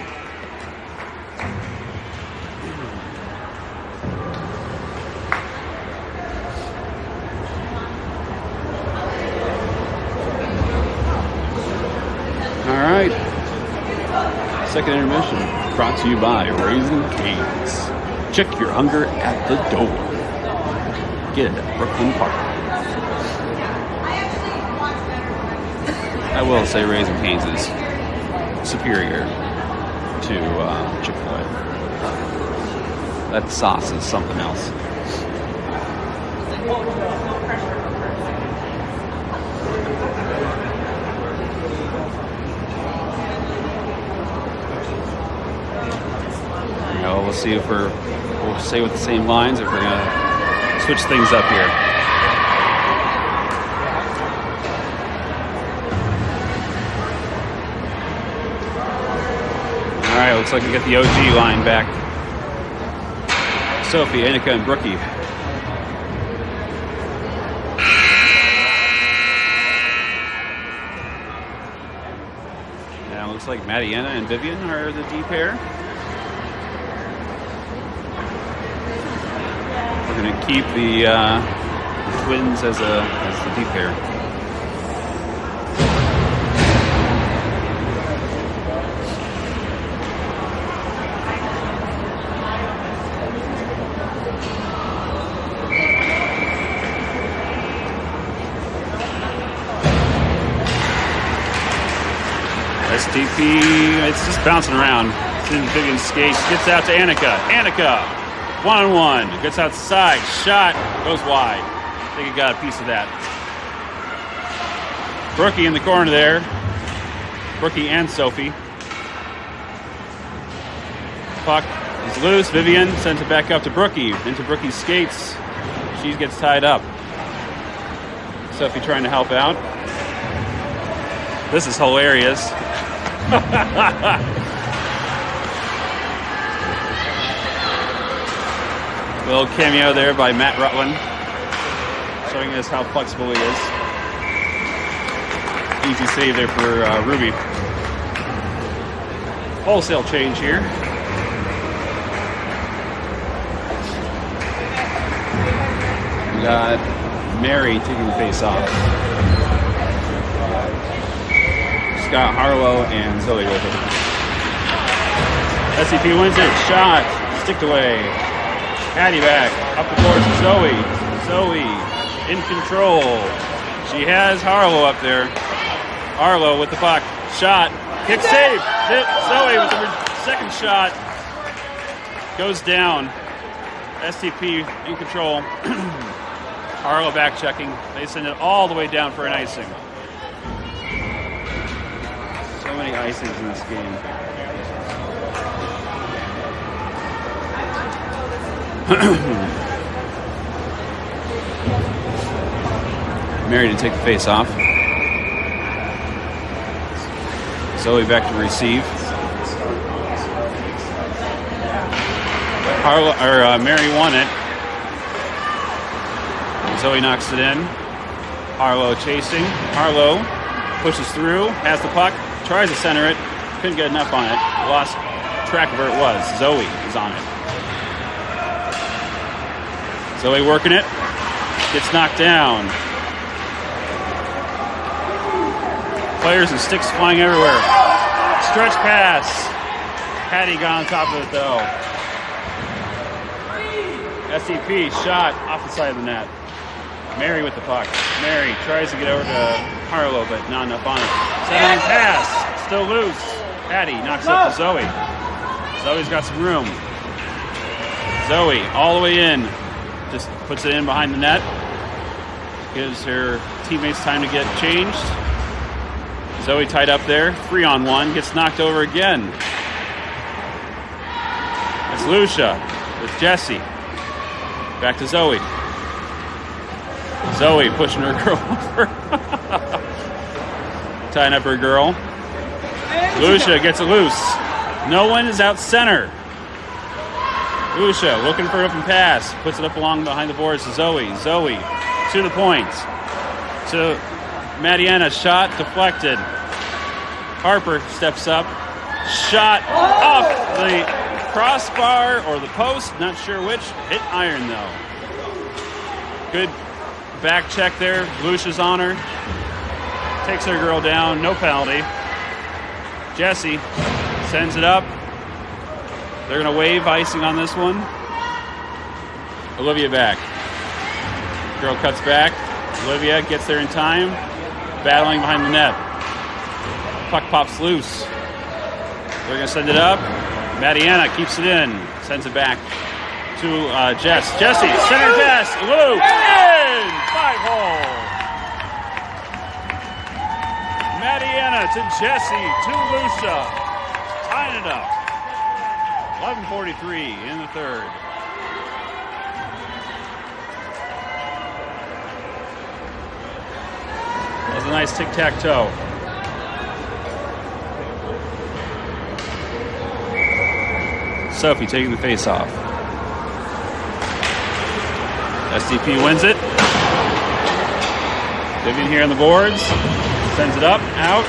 All right. Second intermission brought to you by Raising Cane's. Check your hunger at the door. Get it at Brooklyn Park. I will say Raising Cane's is superior to Chick-fil-A. That sauce is something else. We'll see if we'll stay with the same lines, if we're gonna switch things up here. All right, looks like we get the OG line back. Sophie, Annika, and Brookie. Now it looks like Mariana and Vivian are the D pair. We're going to keep the twins as the D pair. SDP, it's just bouncing around. It's in Vivian's skates. Gets out to Annika. Annika, 1-on-1. Gets outside. Shot. Goes wide. I think he got a piece of that. Brookie in the corner there. Brookie and Sophie. Puck is loose. Vivian sends it back up to Brookie. Into Brookie's skates. She gets tied up. Sophie trying to help out. This is hilarious. Little cameo there by Matt Rutland, showing us how flexible he is. Easy save there for Ruby. Wholesale change here. We got Mary taking the face off. Got Harlow and Zoe with it. SDP wins it. Shot. Sticked away. Patty back. Up the boards to Zoe. Zoe in control. She has Harlow up there. Harlow with the puck. Shot. Kick save. Zoe with the second shot. Goes down. SDP in control. Harlow back checking. They send it all the way down for an icing. So many icings in this game. Mary to take the face off. Zoe back to receive. Mary won it. Zoe knocks it in. Harlow chasing. Harlow pushes through, has the puck. Tries to center it, couldn't get enough on it. Lost track of where it was. Zoe is on it. Zoe working it, gets knocked down. Players and sticks flying everywhere. Stretch pass. Patty got on top of it though. SDP shot off the side of the net. Mary with the puck. Mary tries to get over to Harlow, but not enough on it. Second pass, still loose. Patty knocks it up to Zoe. Zoe's got some room. Zoe all the way in. Just puts it in behind the net. Gives her teammates time to get changed. Zoe tied up there. 3-on-1. Gets knocked over again. It's Lucia with Jesse. Back to Zoe. Zoe pushing her girl over. Tying up her girl. Lucia gets it loose. No one is out center. Lucia looking for an open pass. Puts it up along behind the boards to Zoe. Zoe to the point. To Mariana. Shot deflected. Harper steps up. Shot off the crossbar or the post. Not sure which. Hit iron though. Good back check there. Lucia's on her. Takes her girl down. No penalty. Jesse sends it up. They're going to wave icing on this one. Olivia back. Girl cuts back. Olivia gets there in time. Battling behind the net. Puck pops loose. They're going to send it up. Mariana keeps it in. Sends it back to Jess. Jesse, center pass. Luke in. 5-hole. Mariana to Jesse to Lucia. Tying it up. 11:43 in the third. That was a nice tic-tac-toe. Sophie taking the face off. SDP wins it. Vivian here on the boards. Sends it up, out.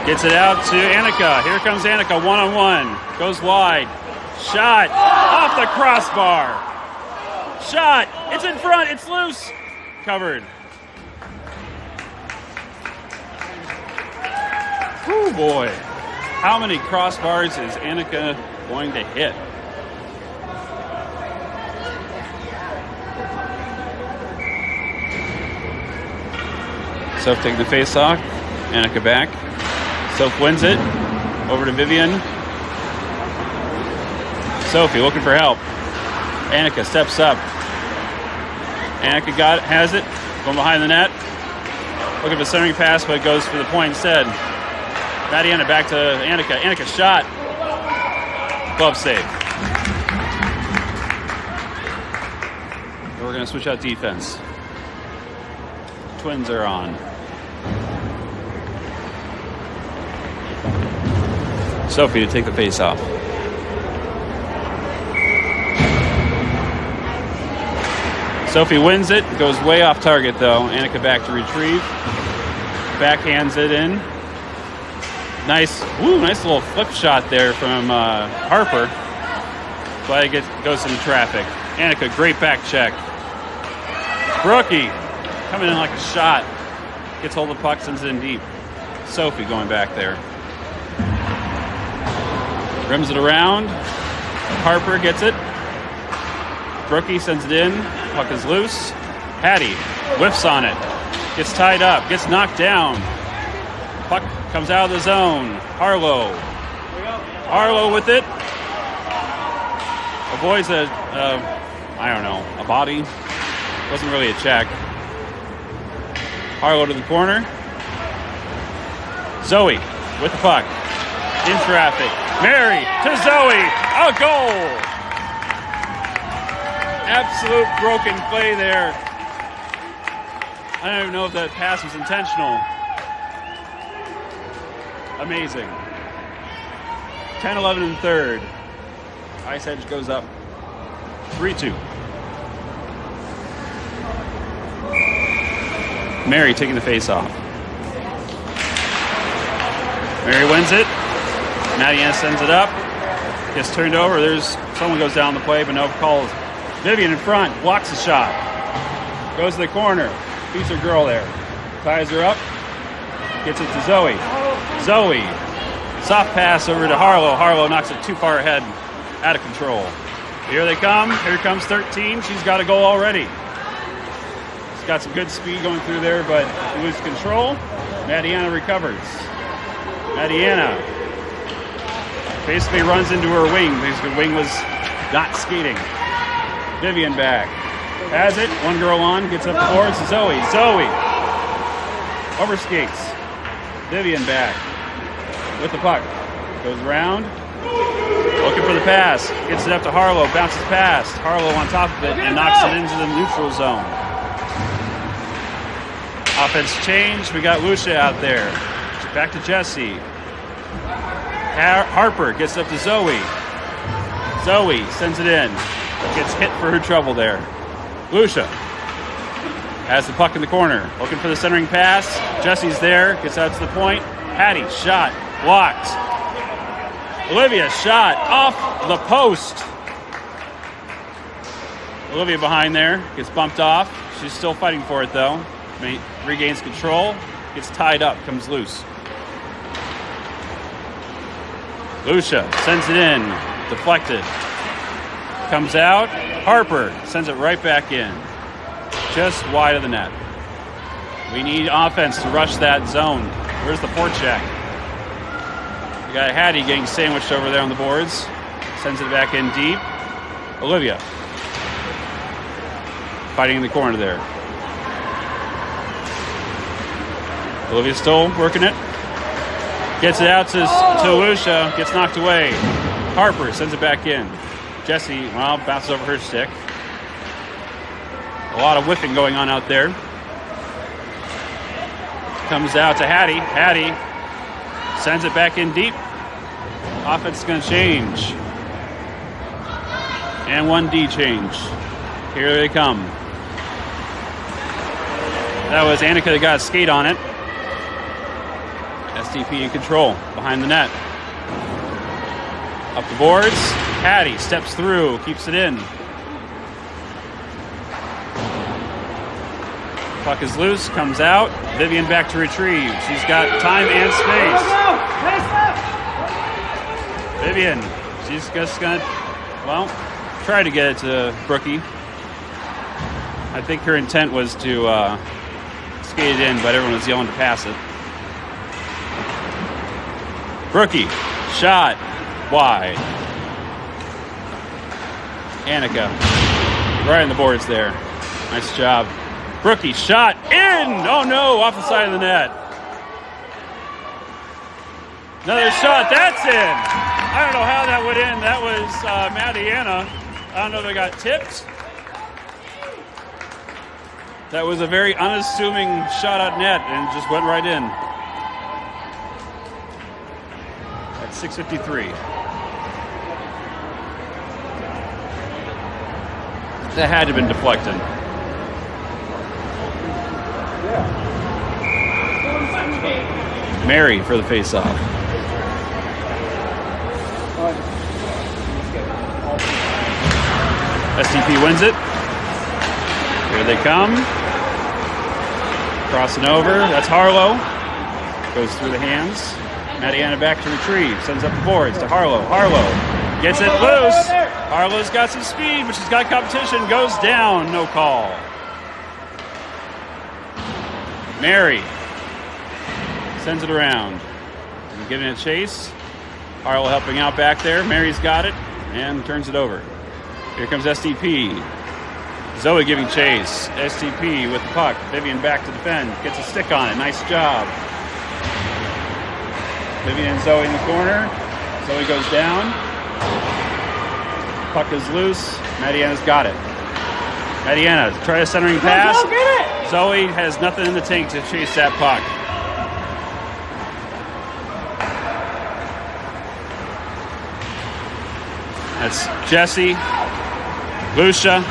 Gets it out to Annika. Here comes Annika, 1-on-1. Goes wide. Shot off the crossbar. Shot. It's in front. It's loose. Covered. Whew, boy. How many crossbars is Annika going to hit? Soph taking the face off. Annika back. Soph wins it. Over to Vivian. Sophie looking for help. Annika steps up. Annika has it. Going behind the net. Looking for the centering pass, but it goes for the point instead. Mariana back to Annika. Annika shot. Glove save. We're going to switch out defense. Twins are on. Sophie to take the face off. Sophie wins it. Goes way off target though. Annika back to retrieve. Backhands it in. Nice little flip shot there from Harper. But it goes into traffic. Annika, great back check. Brookie coming in like a shot. Gets hold of the puck, sends it in deep. Sophie going back there. Rims it around. Harper gets it. Brookie sends it in. Puck is loose. Hattie whiffs on it. Gets tied up. Gets knocked down. Puck comes out of the zone. Harlow. Harlow with it. Avoids a body. Wasn't really a check. Harlow to the corner. Zoe with the puck. In traffic. Mary to Zoe. A goal. Absolute broken play there. I don't even know if that pass was intentional. Amazing. 10-11 in the third. Ice Edge goes up 3-2. Mary taking the face off. Mary wins it. Mariana sends it up. Gets turned over. Someone goes down the play, but no calls. Vivian in front. Blocks the shot. Goes to the corner. Beats her girl there. Ties her up. Gets it to Zoe. Zoe. Soft pass over to Harlow. Harlow knocks it too far ahead. Out of control. Here they come. Here comes 13. She's got a goal already. She's got some good speed going through there, but loses control. Mariana recovers. Mariana basically runs into her wing because the wing was not skating. Vivian back. Has it. One girl on. Gets up towards Zoe. Zoe. Overskates. Vivian back. With the puck. Goes around. Looking for the pass. Gets it up to Harlow. Bounces past. Harlow on top of it and knocks it into the neutral zone. Offense change. We got Lucia out there. Back to Jesse. Harper gets up to Zoe. Zoe sends it in. Gets hit for her trouble there. Lucia has the puck in the corner. Looking for the centering pass. Jesse's there. Gets out to the point. Hattie, shot. Blocked. Olivia, shot. Off the post. Olivia behind there. Gets bumped off. She's still fighting for it, though. Regains control. Gets tied up. Comes loose. Lucia sends it in. Deflected. Comes out. Harper sends it right back in. Just wide of the net. We need offense to rush that zone. Where's the forecheck? We got Hattie getting sandwiched over there on the boards. Sends it back in deep. Olivia. Fighting in the corner there. Olivia still working it. Gets it out to Lucia. Gets knocked away. Harper sends it back in. Jesse, well, bounces over her stick. A lot of whiffing going on out there. Comes out to Hattie. Hattie sends it back in deep. Offense is going to change. And 1D change. Here they come. That was Annika that got a skate on it. SDP in control behind the net. Up the boards. Hattie steps through, keeps it in. Puck is loose, comes out. Vivian back to retrieve. She's got time and space. Vivian, she's just gonna, well, try to get it to Brookie. I think her intent was to skate it in, but everyone was yelling to pass it. Brookie, shot, wide. Annika, right on the boards there. Nice job. Brookie, shot, in! Oh no, off the side of the net. Another shot, that's in! I don't know how that went in. That was Mariana. I don't know if it got tipped. That was a very unassuming shot at net and just went right in. At 6:53. That had to have been deflected. Mary for the face-off. SDP wins it. Here they come. Crossing over. That's Harlow. Goes through the hands. Mariana back to retrieve. Sends up the boards to Harlow. Harlow gets it loose. Harlow's got some speed, but she's got competition. Goes down. No call. Mary sends it around. And giving it a chase. Harlow helping out back there. Mary's got it and turns it over. Here comes SDP. Zoe giving chase. SDP with the puck. Vivian back to defend. Gets a stick on it. Nice job. Vivian and Zoe in the corner. Zoe goes down. Puck is loose. Mariana's got it. Mariana try a centering pass. Zoe has nothing in the tank to chase that puck. That's Jessie. Lucia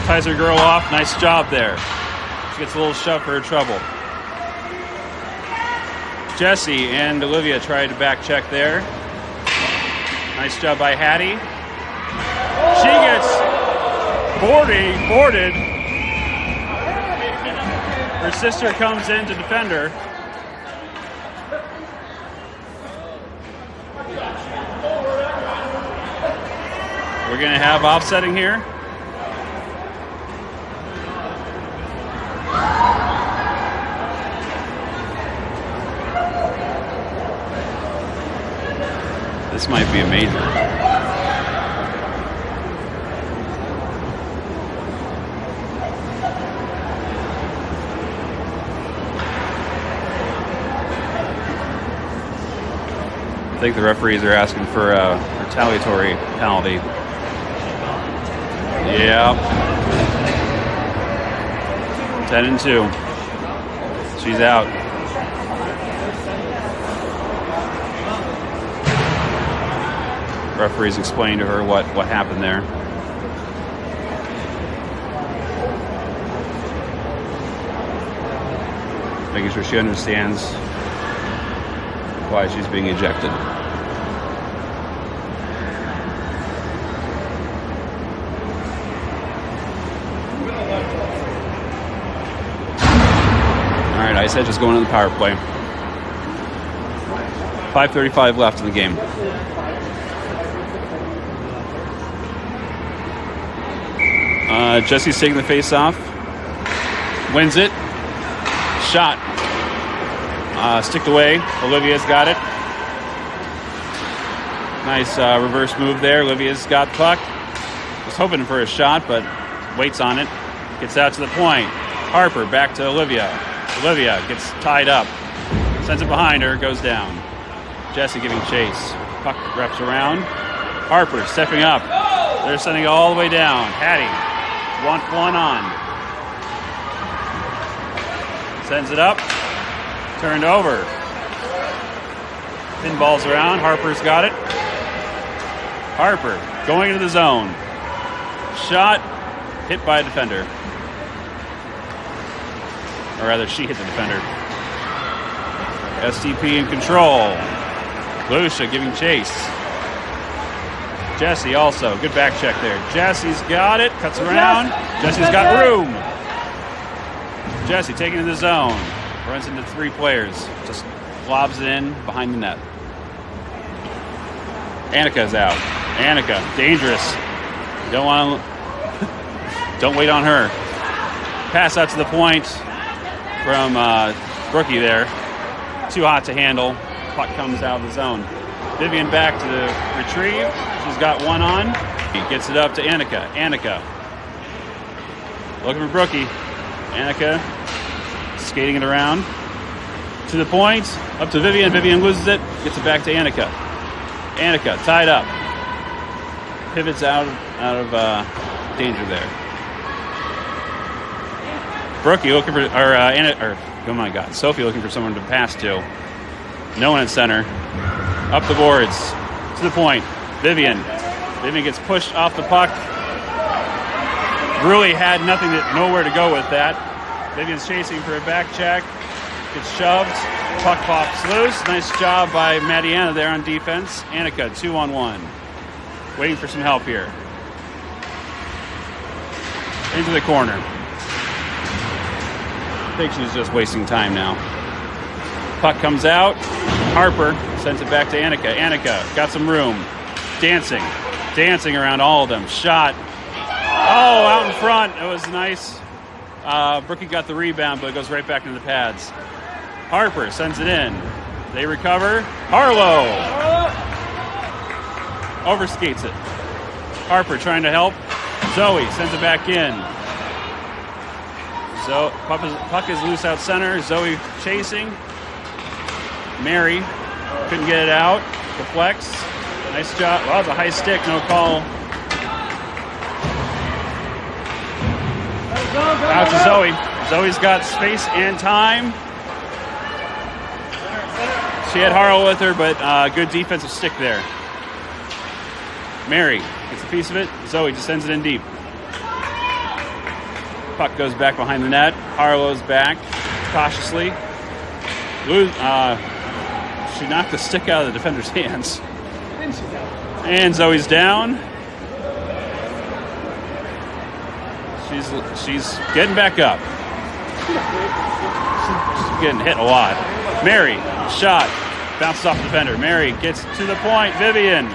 ties her girl off. Nice job there. She gets a little shove for her trouble. Jessie and Olivia tried to back check there. Nice job by Hattie. She gets boarded. Her sister comes in to defend her. We're going to have offsetting here. The This might be a major. I think the referees are asking for a retaliatory penalty. Yeah. 10-2. She's out. Referees explained to her what happened there. Making sure she understands why she's being ejected. All right, Ice Edge is going on the power play. 5:35 left in the game. Jesse's taking the face off. Wins it. Shot. Sticked away. Olivia's got it. Nice reverse move there. Olivia's got the puck. Was hoping for a shot, but waits on it. Gets out to the point. Harper back to Olivia. Olivia gets tied up. Sends it behind her. Goes down. Jesse giving chase. Puck wraps around. Harper stepping up. They're sending it all the way down. Hattie. One on. Sends it up. Turned over. Pinballs around. Harper's got it. Harper going into the zone. Shot. Hit by a defender. Or rather, she hit the defender. SDP in control. Lucia giving chase. Jesse also. Good back check there. Jesse's got it. Cuts around. Jesse's got room. Jesse taking to the zone. Runs into 3 players. Just lobs it in behind the net. Annika's out. Annika, dangerous. Don't wait on her. Pass out to the point from Brookie there. Too hot to handle. Puck comes out of the zone. Vivian back to the retrieve. She's got one on. He gets it up to Annika. Annika. Looking for Brookie. Annika skating it around. To the point. Up to Vivian. Vivian loses it. Gets it back to Annika. Annika tied up. Pivots out of danger there. Brookie looking for, oh my God, Sophie looking for someone to pass to. No one at center. Up the boards. To the point. Vivian. Vivian gets pushed off the puck. Really had nowhere to go with that. Vivian's chasing for a back check. Gets shoved. Puck pops loose. Nice job by Mariana there on defense. Annika, 2-on-1. Waiting for some help here. Into the corner. I think she's just wasting time now. Puck comes out. Harper sends it back to Annika. Annika got some room. Dancing around all of them. Shot. Oh, out in front. It was nice. Brookie got the rebound, but it goes right back into the pads. Harper sends it in. They recover. Harlow overskates it. Harper trying to help. Zoe sends it back in. So puck is loose out center. Zoe chasing. Mary couldn't get it out. Deflects. Nice job. Well, it's a high stick. No call. Out to Zoe. Zoe's got space and time. She had Harlow with her, but good defensive stick there. Mary gets a piece of it. Zoe just sends it in deep. Puck goes back behind the net. Harlow's back cautiously. She knocked the stick out of the defender's hands. And Zoe's down. She's getting back up. She's getting hit a lot. Mary, shot. Bounces off the defender. Mary gets to the point. Vivian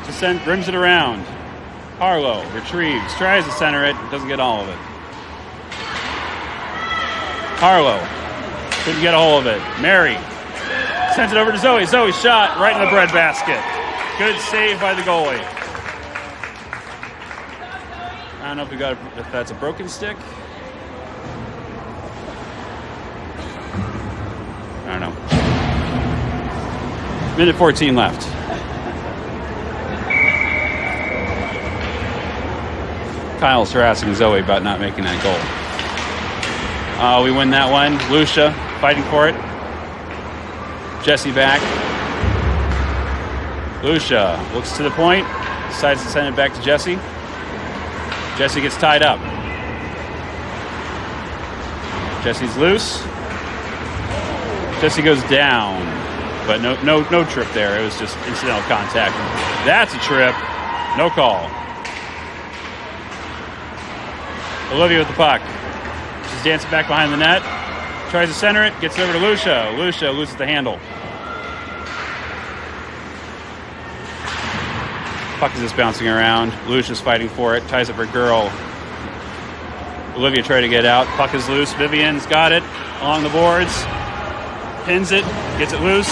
just rims it around. Harlow retrieves. Tries to center it. Doesn't get all of it. Harlow couldn't get a hold of it. Mary sends it over to Zoe. Zoe shot right in the breadbasket. Good save by the goalie. I don't know if that's a broken stick. I don't know. Minute 14 left. Kyle's harassing Zoe about not making that goal. We win that one. Lucia fighting for it. Jesse back. Lucia looks to the point. Decides to send it back to Jesse. Jesse gets tied up. Jesse's loose. Jesse goes down. But no trip there. It was just incidental contact. That's a trip. No call. Olivia with the puck. She's dancing back behind the net. Tries to center it. Gets it over to Lucia. Lucia loses the handle. Puck is just bouncing around. Lucia's fighting for it. Ties up her girl. Olivia tried to get out. Puck is loose. Vivian's got it. Along the boards. Pins it. Gets it loose.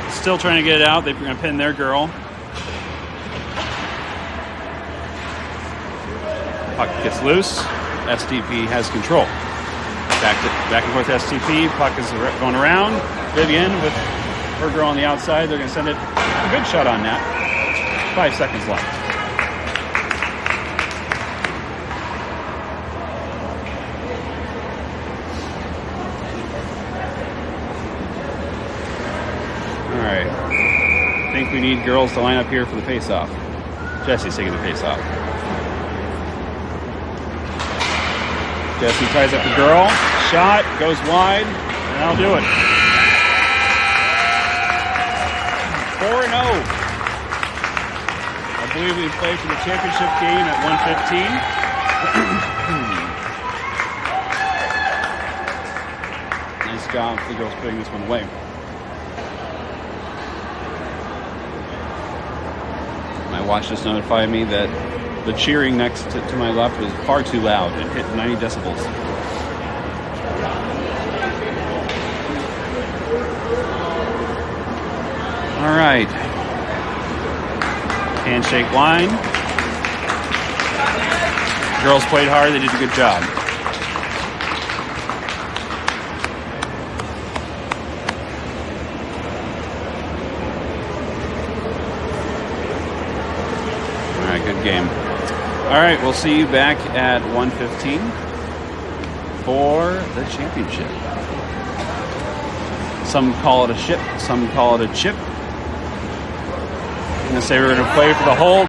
Still trying to get it out. They're going to pin their girl. Puck gets loose. SDP has control. Back and forth SDP. Puck is going around. Vivian with her girl on the outside. They're going to send it. A good shot on net. 5 seconds left. All right. I think we need girls to line up here for the face-off. Jesse's taking the face-off. Jesse ties up the girl. Shot goes wide, and that'll do it. 4-0. I believe we play for the championship game at 1:15. Nice job for the girls putting this one away. My watch just notified me that the cheering next to my left was far too loud. It hit 90 decibels. All right. Handshake line. Girls played hard. They did a good job. All right, good game. All right, we'll see you back at 1:15 for the championship. Some call it a ship, some call it a chip. I'm going to say we're going to play for the whole